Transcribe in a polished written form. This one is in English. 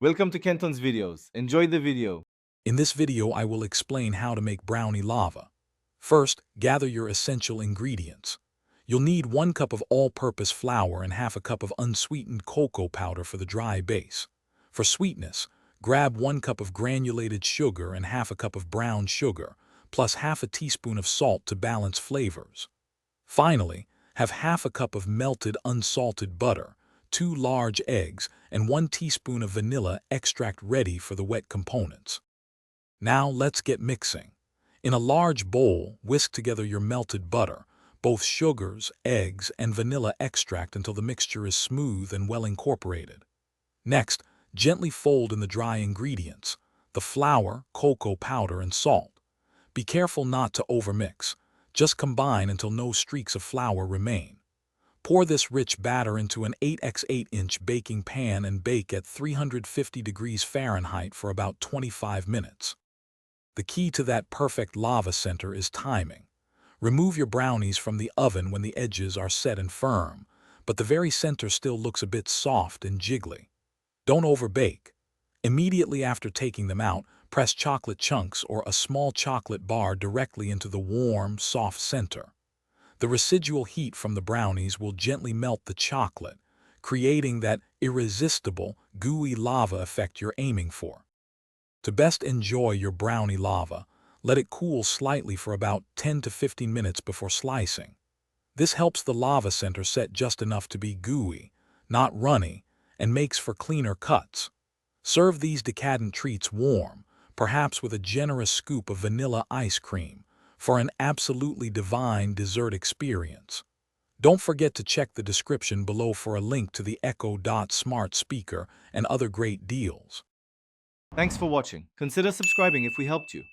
Welcome to Kenton's videos. Enjoy the video. In this video, I will explain how to make brownie lava. First, gather your essential ingredients. You'll need 1 cup of all-purpose flour and half a cup of unsweetened cocoa powder for the dry base. For sweetness, grab 1 cup of granulated sugar and half a cup of brown sugar, plus half a teaspoon of salt to balance flavors. Finally, have half a cup of melted unsalted butter, 2 large eggs, and 1 teaspoon of vanilla extract ready for the wet components. Now let's get mixing. In a large bowl, whisk together your melted butter, both sugars, eggs, and vanilla extract until the mixture is smooth and well incorporated. Next, gently fold in the dry ingredients, the flour, cocoa powder, and salt. Be careful not to overmix. Just combine until no streaks of flour remain. Pour this rich batter into an 8x8-inch baking pan and bake at 350 degrees Fahrenheit for about 25 minutes. The key to that perfect lava center is timing. Remove your brownies from the oven when the edges are set and firm, but the very center still looks a bit soft and jiggly. Don't overbake. Immediately after taking them out, press chocolate chunks or a small chocolate bar directly into the warm, soft center. The residual heat from the brownies will gently melt the chocolate, creating that irresistible, gooey lava effect you're aiming for. To best enjoy your brownie lava, let it cool slightly for about 10 to 15 minutes before slicing. This helps the lava center set just enough to be gooey, not runny, and makes for cleaner cuts. Serve these decadent treats warm, perhaps with a generous scoop of vanilla ice cream, for an absolutely divine dessert experience. Don't forget to check the description below for a link to the Echo Dot smart speaker and other great deals. Thanks for watching. Consider subscribing if we helped you.